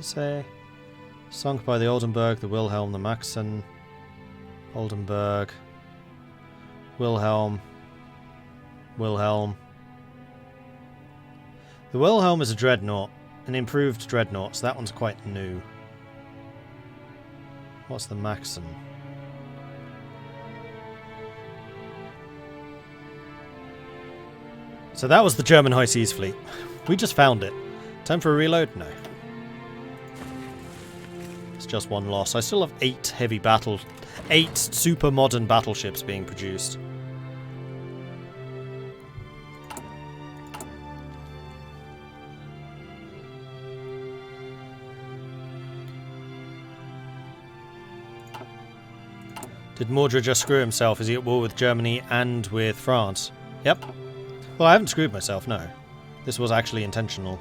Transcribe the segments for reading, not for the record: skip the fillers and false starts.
you say? Sunk by the Oldenburg, the Wilhelm, the Maxen. Oldenburg. Wilhelm. Wilhelm. The Wilhelm is a dreadnought. An improved dreadnought, so that one's quite new. What's the Maxen? So that was the German High Seas Fleet. We just found it. Time for a reload? No. It's just one loss. I still have 8 super modern battleships being produced. Did Mordred just screw himself? Is he at war with Germany and with France? Yep. Well, I haven't screwed myself, no. This was actually intentional.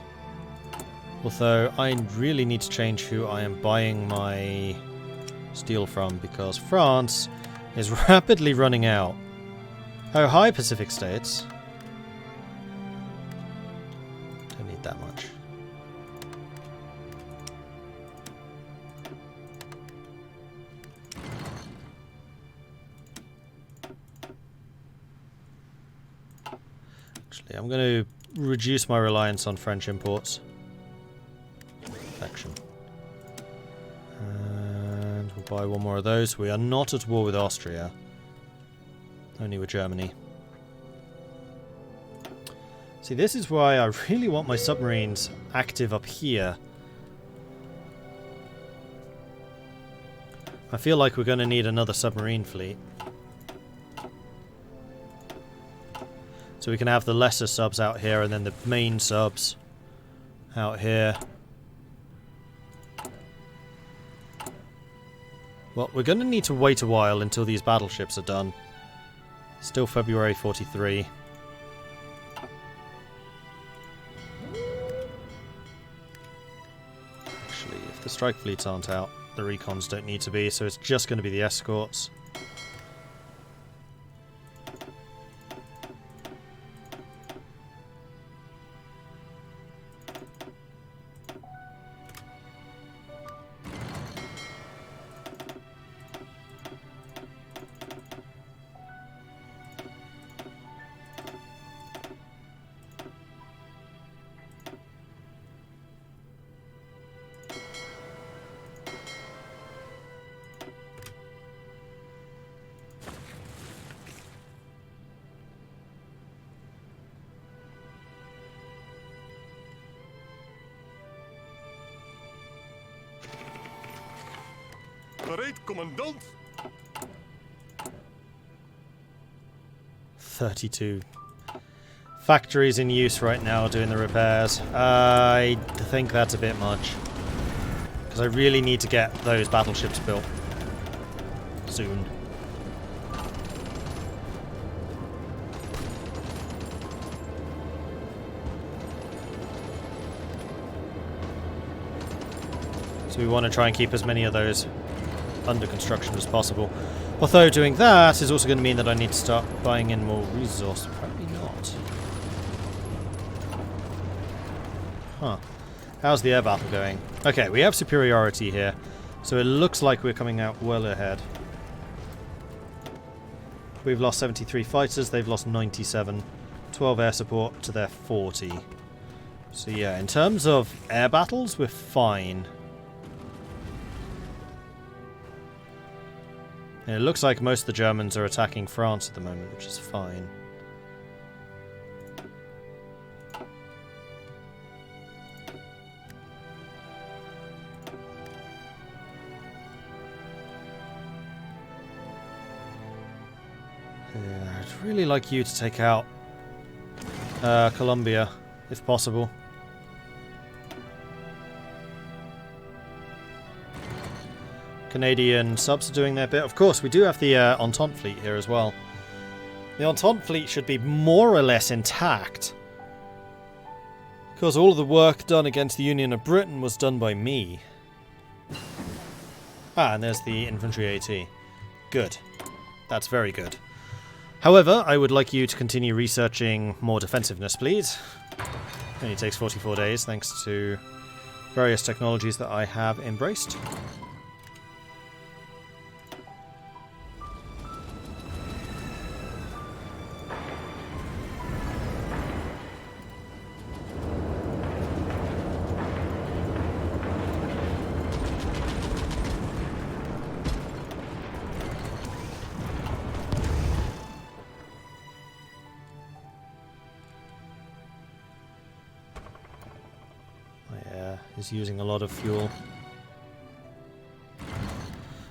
Although, I really need to change who I am buying my steel from, because France is rapidly running out. Oh, hi, Pacific States. Don't need that much. Actually, I'm going to reduce my reliance on French imports. Action. And we'll buy one more of those. We are not at war with Austria. Only with Germany. See, this is why I really want my submarines active up here. I feel like we're going to need another submarine fleet. So we can have the lesser subs out here and then the main subs out here. Well, we're going to need to wait a while until these battleships are done. Still February 43. Actually, if the strike fleets aren't out, the recons don't need to be, so it's just going to be the escorts. Gereed, commandant. 32 factories in use right now doing the repairs. I think that's a bit much. Because I really need to get those battleships built soon. So we want to try and keep as many of those under construction as possible. Although doing that is also going to mean that I need to start buying in more resource. Probably not. Huh. How's the air battle going? Okay, we have superiority here. So it looks like we're coming out well ahead. We've lost 73 fighters, they've lost 97. 12 air support to their 40. So yeah, in terms of air battles, we're fine. And it looks like most of the Germans are attacking France at the moment, which is fine. Yeah, I'd really like you to take out Colombia, if possible. Canadian subs are doing their bit. Of course, we do have the Entente fleet here as well. The Entente fleet should be more or less intact. Because all of the work done against the Union of Britain was done by me. Ah, and there's the infantry AT. Good. That's very good. However, I would like you to continue researching more defensiveness, please. It only takes 44 days, thanks to various technologies that I have embraced. Is using a lot of fuel.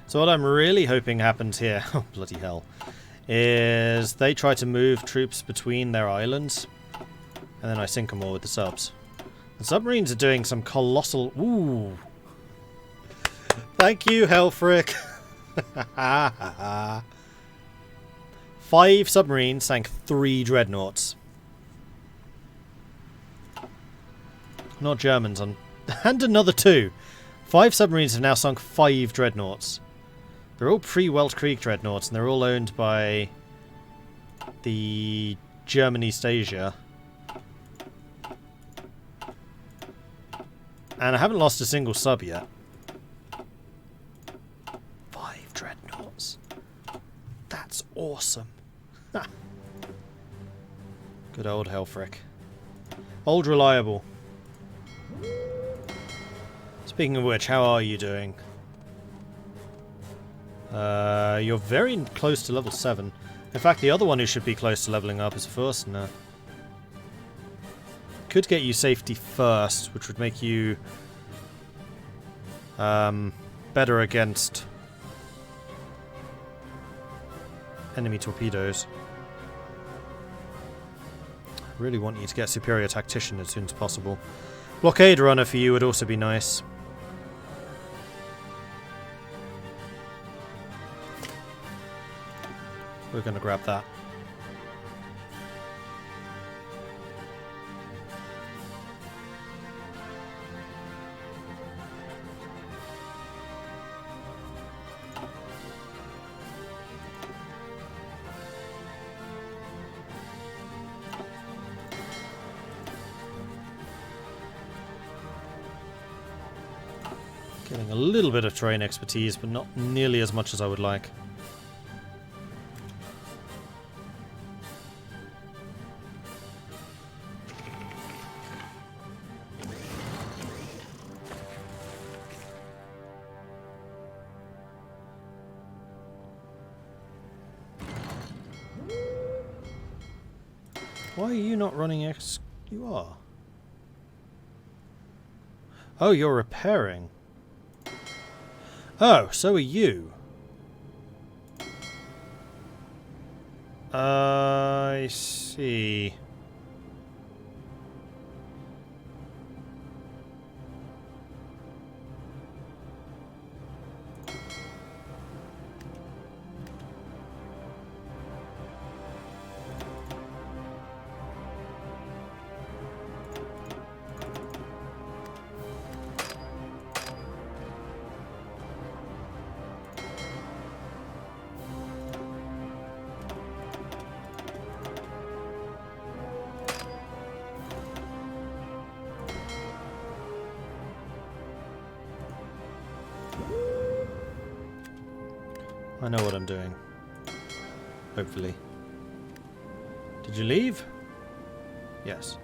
So what I'm really hoping happens here, oh bloody hell, is they try to move troops between their islands, and then I sink them all with the subs. The submarines are doing some colossal... Ooh! Thank you, Helfric! 5 submarines sank 3 dreadnoughts. Not Germans on... And another 2. 5 submarines have now sunk 5 dreadnoughts. They're all pre-Welt Krieg dreadnoughts, and they're all owned by the German East Asia. And I haven't lost a single sub yet. 5 dreadnoughts. That's awesome. Good old Helfric. Old reliable. Speaking of which, how are you doing? You're very close to level 7. In fact, the other one who should be close to leveling up is Fürstner. Could get you safety first, which would make you better against enemy torpedoes. I really want you to get Superior Tactician as soon as possible. Blockade Runner for you would also be nice. We're going to grab that. Getting a little bit of terrain expertise, but not nearly as much as I would like. Why are you not running X? You are. Oh, you're repairing. Oh, so are you. I see. I know what I'm doing. Hopefully. Did you leave? Yes.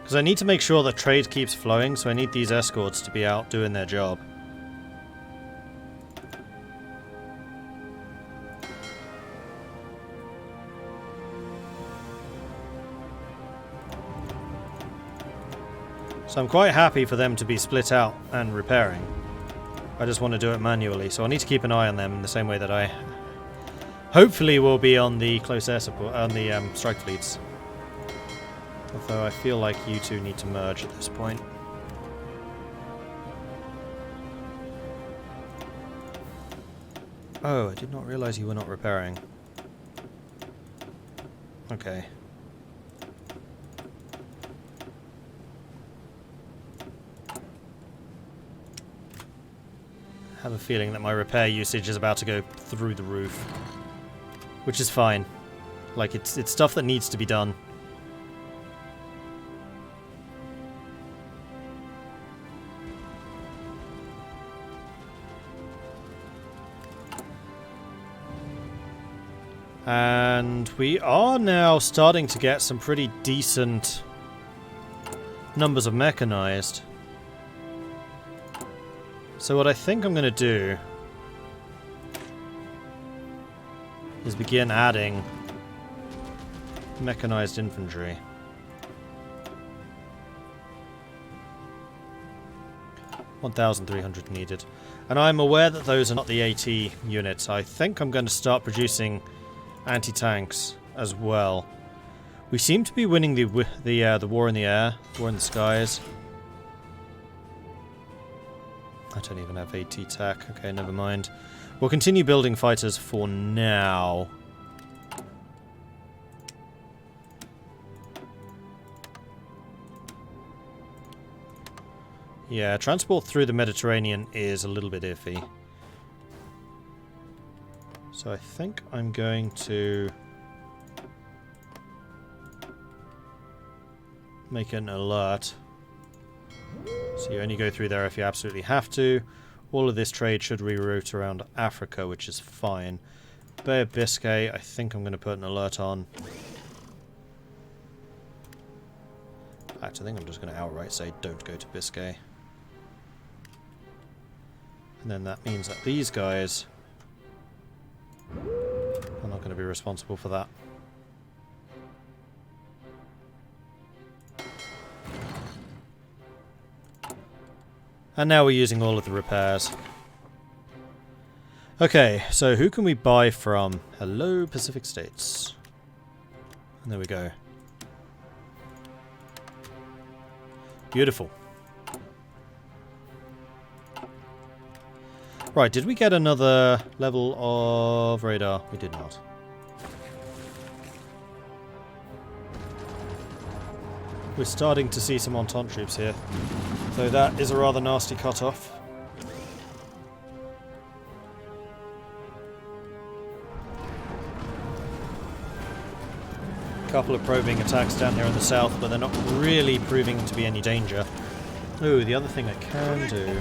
Because I need to make sure that trade keeps flowing, so I need these escorts to be out doing their job. So I'm quite happy for them to be split out and repairing. I just want to do it manually, so I need to keep an eye on them in the same way that I hopefully will be on the close air support, on the strike fleets. Although I feel like you two need to merge at this point. Oh, I did not realize you were not repairing. Okay. I have a feeling that my repair usage is about to go through the roof. Which is fine. Like, it's stuff that needs to be done. And we are now starting to get some pretty decent numbers of mechanized. So what I think I'm going to do is begin adding mechanized infantry. $1,300 needed. And I'm aware that those are not the AT units. I think I'm going to start producing anti-tanks as well. We seem to be winning the war in the air, war in the skies. I don't even have AT tech. Okay, never mind. We'll continue building fighters for now. Yeah, transport through the Mediterranean is a little bit iffy. So I think I'm going to make an alert. So you only go through there if you absolutely have to. All of this trade should reroute around Africa, which is fine. Bay of Biscay, I think I'm going to put an alert on. In fact, I think I'm just going to outright say don't go to Biscay. And then that means that these guys are not going to be responsible for that. And now we're using all of the repairs. Okay, so who can we buy from? Hello, Pacific States. And there we go. Beautiful. Right, did we get another level of radar? We did not. We're starting to see some Entente troops here. So that is a rather nasty cut-off. A couple of probing attacks down here in the south, but they're not really proving to be any danger. Ooh, the other thing I can do,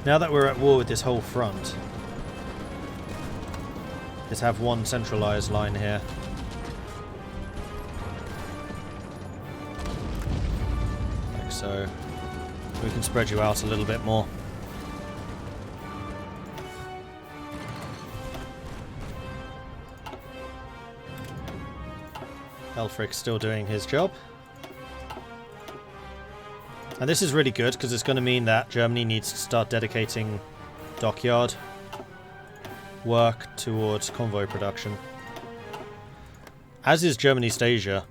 now that we're at war with this whole front, is have one centralized line here. Like so. We can spread you out a little bit more. Elfric's still doing his job. And this is really good because it's going to mean that Germany needs to start dedicating dockyard work towards convoy production. As is German East Asia.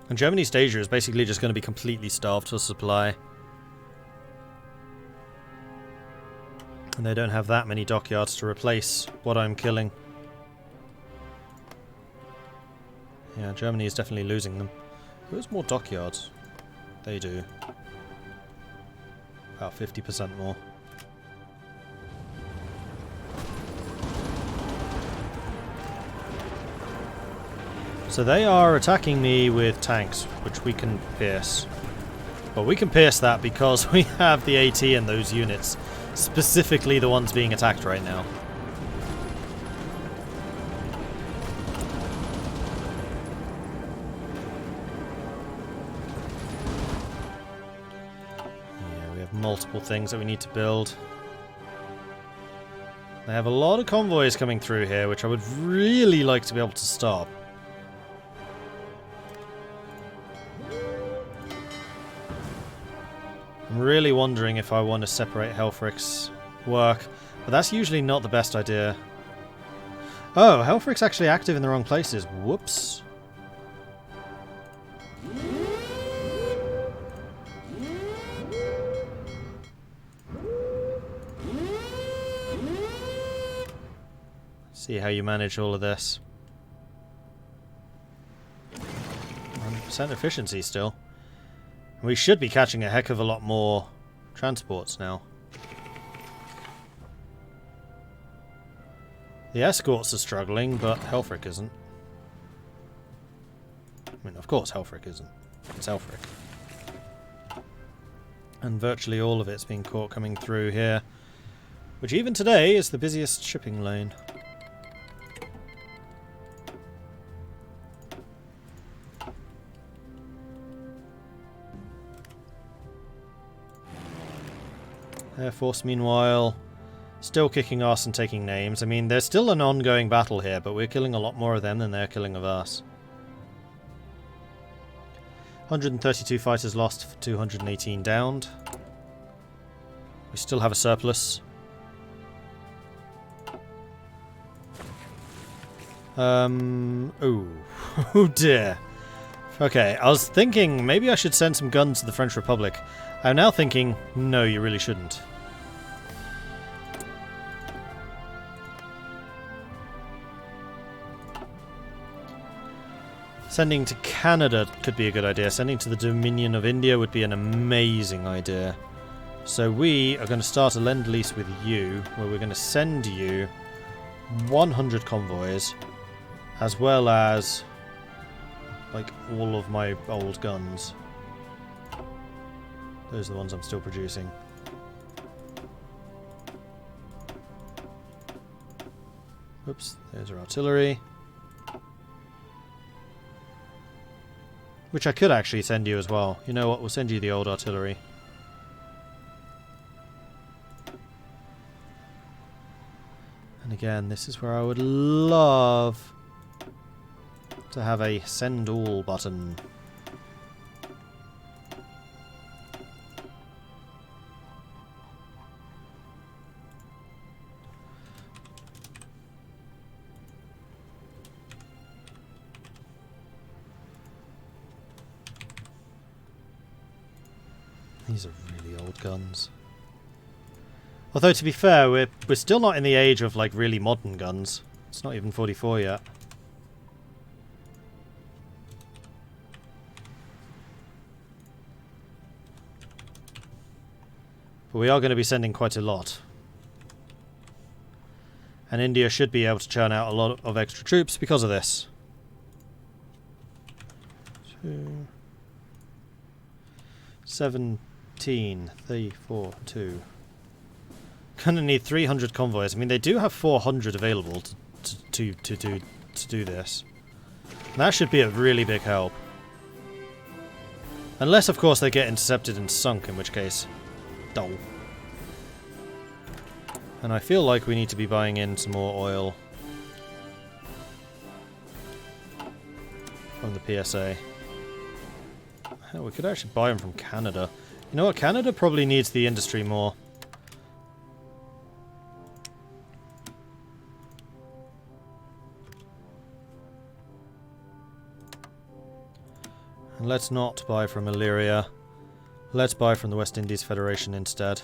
And German East Asia is basically just going to be completely starved for supply. And they don't have that many dockyards to replace what I'm killing. Yeah, Germany is definitely losing them. Who has more dockyards? They do. About 50% more. So they are attacking me with tanks, which we can pierce. But we can pierce that because we have the AT in those units. Specifically the ones being attacked right now. Yeah, we have multiple things that we need to build. They have a lot of convoys coming through here, which I would really like to be able to stop. I'm really wondering if I want to separate Helfric's work, but that's usually not the best idea. Oh, Helfric's actually active in the wrong places. Whoops. See how you manage all of this. 100% efficiency still. We should be catching a heck of a lot more transports now. The escorts are struggling, but Helfric isn't. I mean, of course Helfric isn't. It's Helfric. And virtually all of it's being caught coming through here, which even today is the busiest shipping lane. Air Force, meanwhile, still kicking ass and taking names. I mean, there's still an ongoing battle here, but we're killing a lot more of them than they're killing of us. 132 fighters lost, 218 downed. We still have a surplus. Oh. Oh dear. Okay, I was thinking maybe I should send some guns to the French Republic. I'm now thinking, no, you really shouldn't. Sending to Canada could be a good idea. Sending to the Dominion of India would be an amazing idea. So we are going to start a Lend-Lease with you, where we're going to send you 100 convoys, as well as like all of my old guns. Those are the ones I'm still producing. Oops, there's our artillery. Which I could actually send you as well. You know what, we'll send you the old artillery. And again, this is where I would love to have a send all button. These are really old guns. Although, to be fair, we're still not in the age of like really modern guns. It's not even 44 yet. But we are going to be sending quite a lot. And India should be able to churn out a lot of extra troops because of this. 2, 17, 3, 4, 2. Gonna need 300 convoys. I mean, they do have 400 available to do this. And that should be a really big help. Unless, of course, they get intercepted and sunk, in which case, dull. And I feel like we need to be buying in some more oil from the PSA. Hell, we could actually buy them from Canada. You know what? Canada probably needs the industry more. And let's not buy from Illyria. Let's buy from the West Indies Federation instead.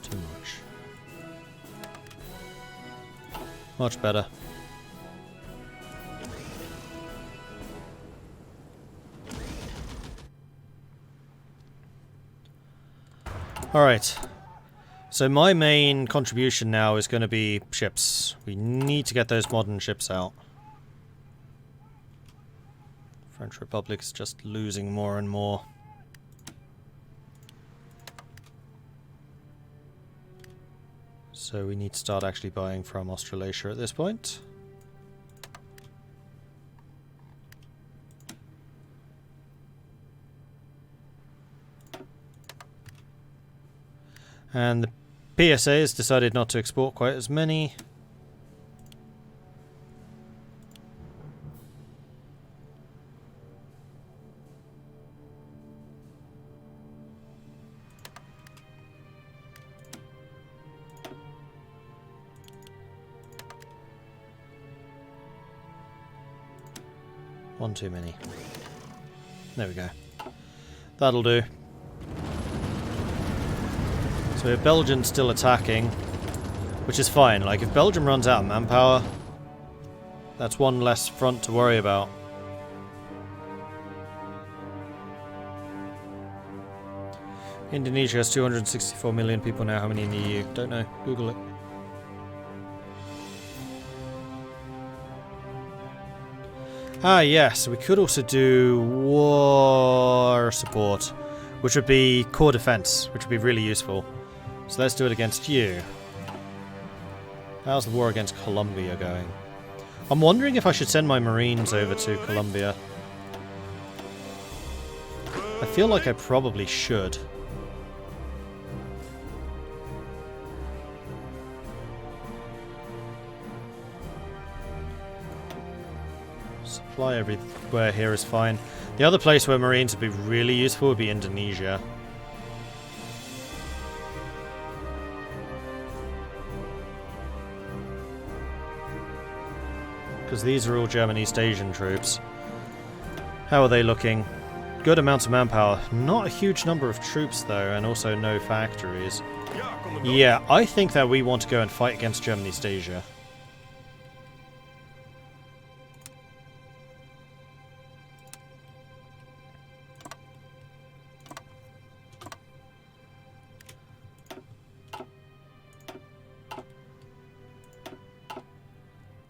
Too much. Much better. Alright. So my main contribution now is going to be ships. We need to get those modern ships out. French Republic's just losing more and more. So we need to start actually buying from Australasia at this point. And the PSA has decided not to export quite as many. One too many. There we go. That'll do. So if Belgium's still attacking, which is fine, like if Belgium runs out of manpower, that's one less front to worry about. Indonesia has 264 million people now. How many in the EU? Don't know. Google it. Ah, yes. We could also do war support, which would be core defense, which would be really useful. So let's do it against you. How's the war against Colombia going? I'm wondering if I should send my Marines over to Colombia. I feel like I probably should. Supply everywhere here is fine. The other place where Marines would be really useful would be Indonesia. Because these are all German East Asian troops. How are they looking? Good amounts of manpower. Not a huge number of troops though, and also no factories. Yeah, I think that we want to go and fight against German East Asia.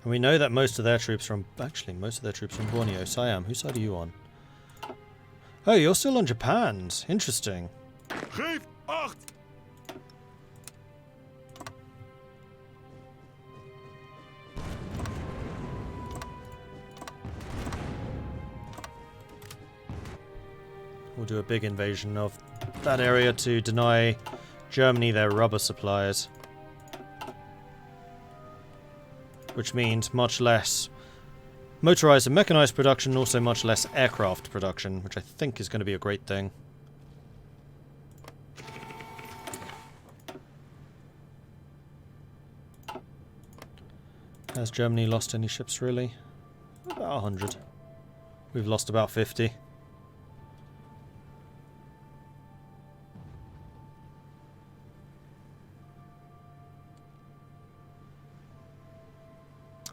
And we know that most of their troops are on... Actually, most of their troops are on Borneo. Siam, whose side are you on? Oh, you're still on Japan's. Interesting. Geef acht! We'll do a big invasion of that area to deny Germany their rubber supplies. Which means much less motorized and mechanized production, also much less aircraft production, which I think is going to be a great thing. Has Germany lost any ships, really? About 100. We've lost about 50.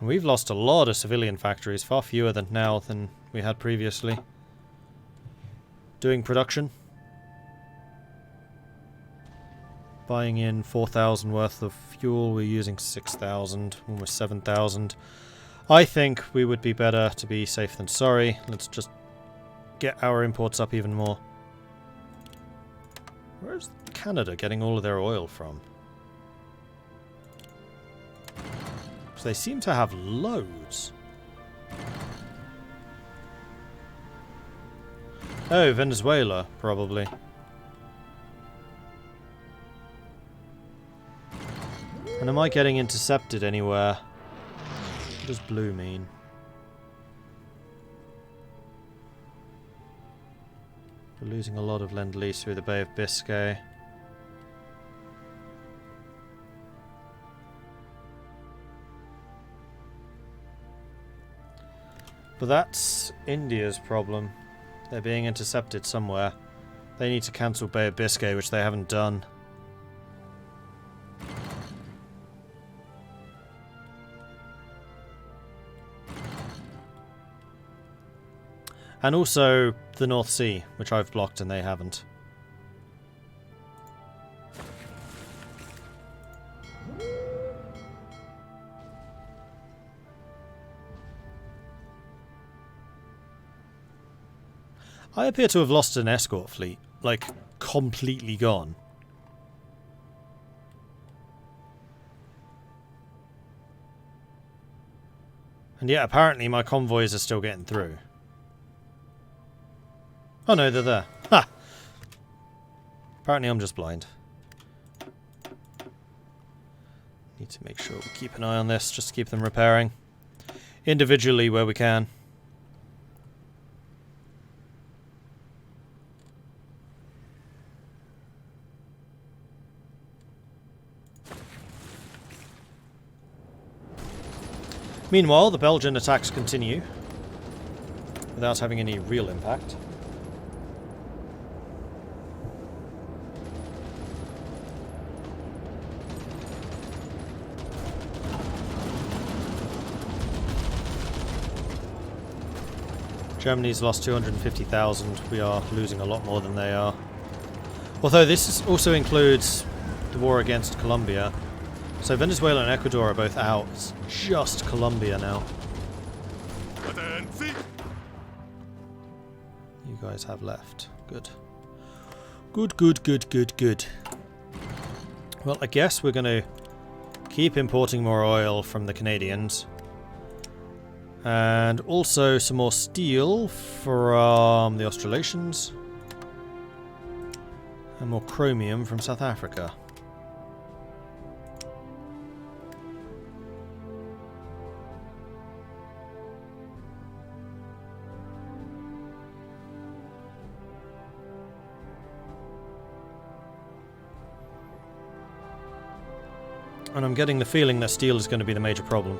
We've lost a lot of civilian factories, far fewer than now than we had previously. Doing production. Buying in 4,000 worth of fuel, we're using 6,000, almost 7,000. I think we would be better to be safe than sorry. Let's just get our imports up even more. Where's Canada getting all of their oil from? They seem to have loads. Oh, Venezuela, probably. And am I getting intercepted anywhere? What does blue mean? We're losing a lot of Lend-Lease through the Bay of Biscay. But that's India's problem. They're being intercepted somewhere. They need to cancel Bay of Biscay, which they haven't done. And also the North Sea, which I've blocked and they haven't. I appear to have lost an escort fleet. Like, completely gone. And yet, apparently, my convoys are still getting through. Oh no, they're there. Ha! Apparently, I'm just blind. Need to make sure we keep an eye on this, just to keep them repairing. Individually, where we can. Meanwhile, the Belgian attacks continue, without having any real impact. Germany's lost 250,000. We are losing a lot more than they are. Although also includes the war against Colombia. So Venezuela and Ecuador are both out. It's just Colombia now. Attenti. You guys have left. Good. Good, good, good, good, good. Well, I guess we're going to keep importing more oil from the Canadians. And also some more steel from the Australasians. And more chromium from South Africa. And I'm getting the feeling that steel is going to be the major problem.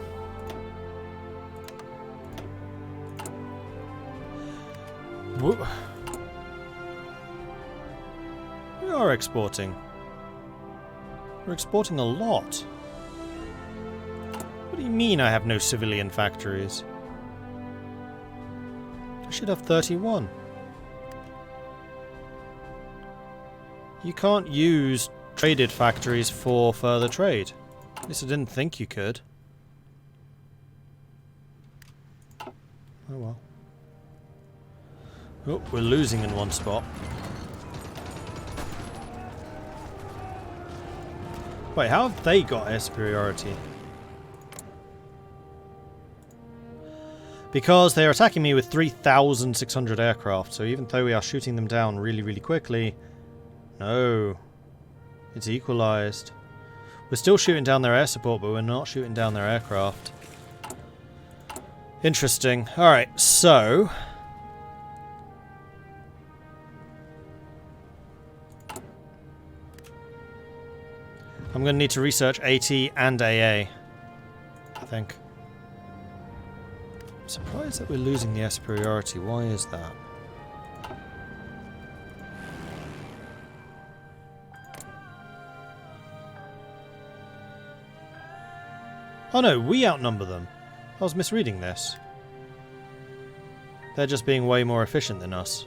We are exporting. We're exporting a lot. What do you mean I have no civilian factories? I should have 31. You can't use traded factories for further trade. At least I didn't think you could. Oh well. Oh, we're losing in one spot. Wait, how have they got air superiority? Because they are attacking me with 3,600 aircraft, so even though we are shooting them down really, really quickly... No. It's equalized. We're still shooting down their air support, but we're not shooting down their aircraft. Interesting. Alright, so... I'm going to need to research AT and AA, I think. I'm surprised that we're losing the air superiority. Why is that? Oh no, we outnumber them. I was misreading this. They're just being way more efficient than us.